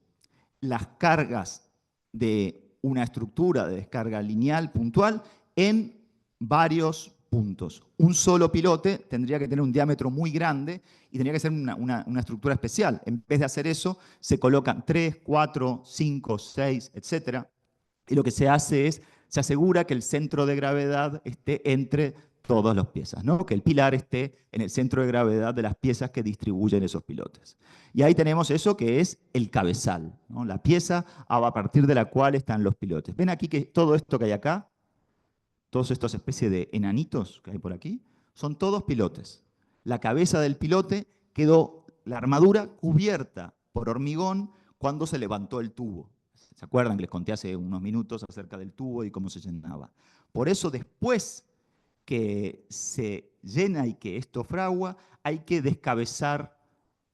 las cargas de una estructura de descarga lineal puntual en varios puntos. Un solo pilote tendría que tener un diámetro muy grande y tendría que ser una estructura especial. En vez de hacer eso, se colocan 3, 4, 5, 6, etc. Y lo que se hace es, se asegura que el centro de gravedad esté entre todas las piezas, ¿no? Que el pilar esté en el centro de gravedad de las piezas que distribuyen esos pilotes. Y ahí tenemos eso que es el cabezal, ¿no? La pieza a partir de la cual están los pilotes. Ven aquí que todo esto que hay acá, todos estos especies de enanitos que hay por aquí, son todos pilotes. La cabeza del pilote quedó, la armadura cubierta por hormigón cuando se levantó el tubo. ¿Se acuerdan que les conté hace unos minutos acerca del tubo y cómo se llenaba? Por eso después que se llena y que esto fragua, hay que descabezar,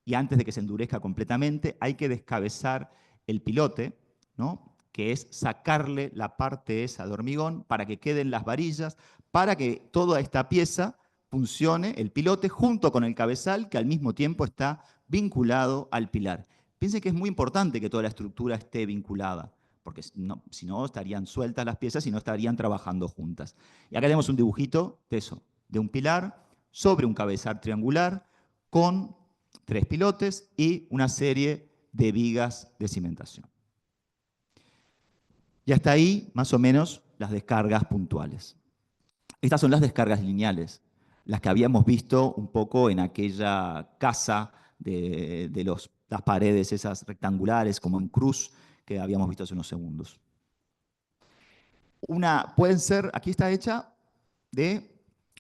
y antes de que se endurezca completamente, hay que descabezar el pilote, ¿no? Que es sacarle la parte esa de hormigón para que queden las varillas, para que toda esta pieza funcione, el pilote, junto con el cabezal, que al mismo tiempo está vinculado al pilar. Piensen que es muy importante que toda la estructura esté vinculada, porque si no estarían sueltas las piezas y no estarían trabajando juntas. Y acá tenemos un dibujito de eso, de un pilar sobre un cabezal triangular con 3 pilotes y una serie de vigas de cimentación. Y hasta ahí, más o menos, las descargas puntuales. Estas son las descargas lineales, las que habíamos visto un poco en aquella casa de las paredes esas rectangulares, como en cruz, que habíamos visto hace unos segundos. Pueden ser, aquí está hecha de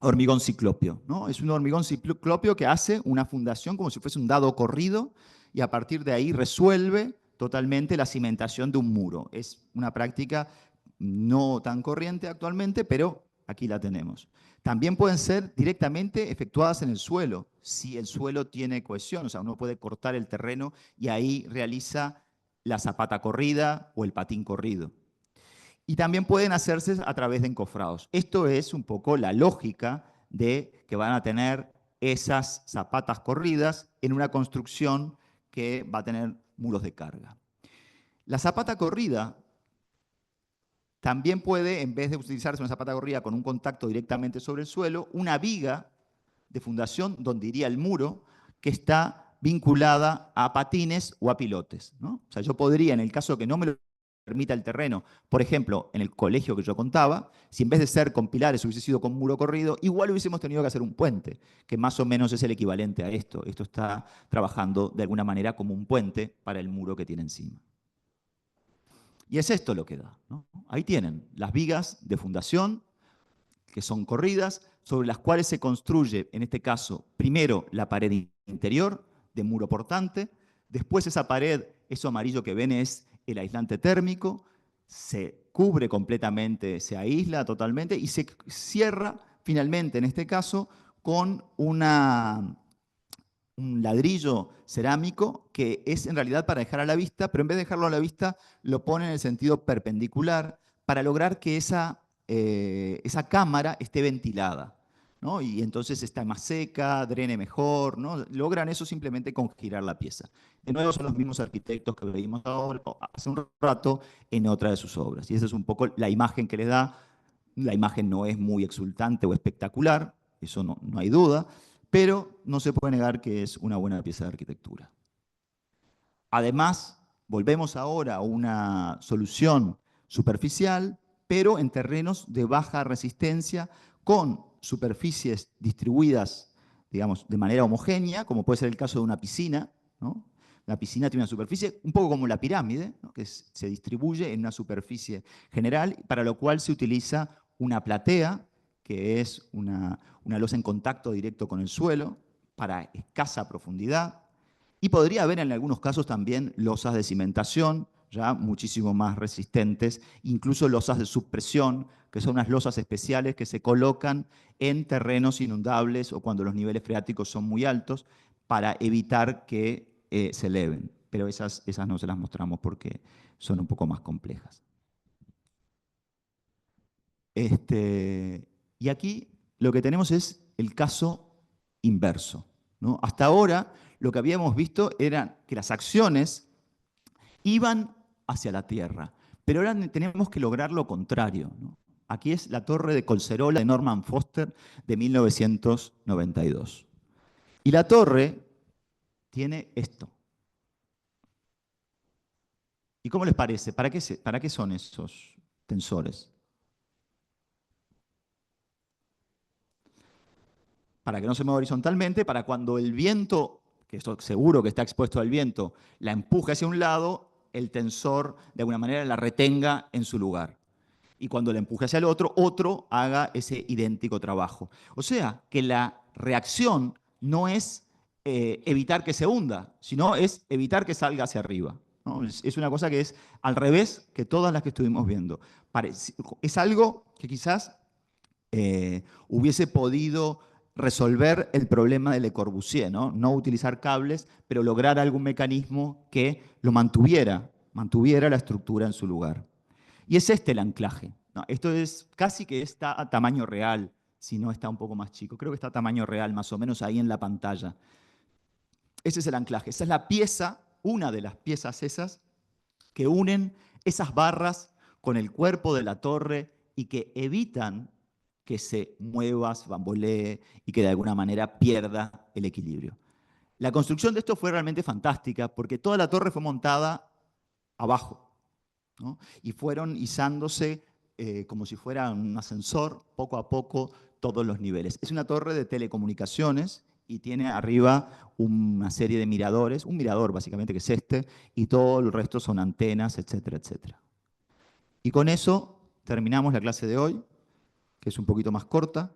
hormigón ciclopio, ¿no? Es un hormigón ciclopio que hace una fundación como si fuese un dado corrido y a partir de ahí resuelve totalmente la cimentación de un muro. Es una práctica no tan corriente actualmente, pero aquí la tenemos. También pueden ser directamente efectuadas en el suelo, si el suelo tiene cohesión, o sea, uno puede cortar el terreno y ahí realiza la zapata corrida o el patín corrido. Y también pueden hacerse a través de encofrados. Esto es un poco la lógica de que van a tener esas zapatas corridas en una construcción que va a tener muros de carga. La zapata corrida también puede, en vez de utilizarse una zapata corrida con un contacto directamente sobre el suelo, una viga de fundación donde iría el muro que está vinculada a patines o a pilotes, ¿no? O sea, yo podría, en el caso que no me lo permita el terreno, por ejemplo, en el colegio que yo contaba, si en vez de ser con pilares hubiese sido con muro corrido, igual hubiésemos tenido que hacer un puente, que más o menos es el equivalente a esto. Esto está trabajando de alguna manera como un puente para el muro que tiene encima. Y es esto lo que da, ¿no? Ahí tienen las vigas de fundación, que son corridas, sobre las cuales se construye, en este caso, primero la pared interior de muro portante, después esa pared, eso amarillo que ven es el aislante térmico, se cubre completamente, se aísla totalmente y se cierra finalmente, en este caso, con un ladrillo cerámico que es en realidad para dejar a la vista, pero en vez de dejarlo a la vista, lo pone en el sentido perpendicular para lograr que esa cámara esté ventilada, ¿no? Y entonces está más seca, drene mejor, ¿no? Logran eso simplemente con girar la pieza. De nuevo son los mismos arquitectos que veíamos ahora, hace un rato en otra de sus obras. Y esa es un poco la imagen que les da. La imagen no es muy exultante o espectacular, eso no hay duda, pero no se puede negar que es una buena pieza de arquitectura. Además, volvemos ahora a una solución superficial, pero en terrenos de baja resistencia, con superficies distribuidas, digamos, de manera homogénea, como puede ser el caso de una piscina, ¿no? La piscina tiene una superficie un poco como la pirámide, ¿no? Que se distribuye en una superficie general, para lo cual se utiliza una platea, que es una losa en contacto directo con el suelo, para escasa profundidad. Y podría haber en algunos casos también losas de cimentación, ya muchísimo más resistentes, incluso losas de subpresión, que son unas losas especiales que se colocan en terrenos inundables o cuando los niveles freáticos son muy altos para evitar que se eleven. Pero esas no se las mostramos porque son un poco más complejas. Y aquí lo que tenemos es el caso inverso, ¿no? Hasta ahora lo que habíamos visto era que las acciones iban hacia la Tierra. Pero ahora tenemos que lograr lo contrario, ¿no? Aquí es la torre de Collserola de Norman Foster de 1992. Y la torre tiene esto. ¿Y cómo les parece? ¿Para qué son esos tensores? Para que no se mueva horizontalmente, para cuando el viento, que esto seguro que está expuesto al viento, la empuje hacia un lado, el tensor de alguna manera la retenga en su lugar. Y cuando la empuje hacia el otro, otro haga ese idéntico trabajo. O sea, que la reacción no es evitar que se hunda, sino es evitar que salga hacia arriba, ¿no? Es una cosa que es al revés que todas las que estuvimos viendo. Es algo que quizás hubiese podido resolver el problema de Le Corbusier, ¿no? No utilizar cables, pero lograr algún mecanismo que lo mantuviera la estructura en su lugar. Y es este el anclaje, ¿no? Esto es casi que está a tamaño real, si no está un poco más chico. Creo que está a tamaño real, más o menos ahí en la pantalla. Ese es el anclaje. Esa es la pieza, una de las piezas esas, que unen esas barras con el cuerpo de la torre y que evitan que se mueva, se bambolee y que de alguna manera pierda el equilibrio. La construcción de esto fue realmente fantástica porque toda la torre fue montada abajo, ¿no? Y fueron izándose como si fuera un ascensor, poco a poco, todos los niveles. Es una torre de telecomunicaciones y tiene arriba una serie de miradores, un mirador básicamente que es este, y todo el resto son antenas, etcétera, etcétera. Y con eso terminamos la clase de hoy, que es un poquito más corta,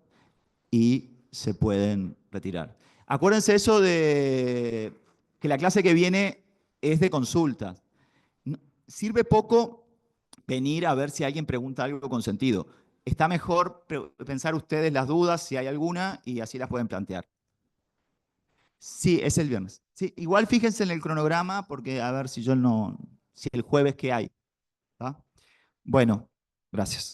y se pueden retirar. Acuérdense eso de que la clase que viene es de consultas. Sirve poco venir a ver si alguien pregunta algo con sentido. Está mejor pensar ustedes las dudas, si hay alguna, y así las pueden plantear. Sí, es el viernes. Sí, igual fíjense en el cronograma, porque a ver si yo no, si el jueves qué hay. ¿Tá? Bueno, gracias.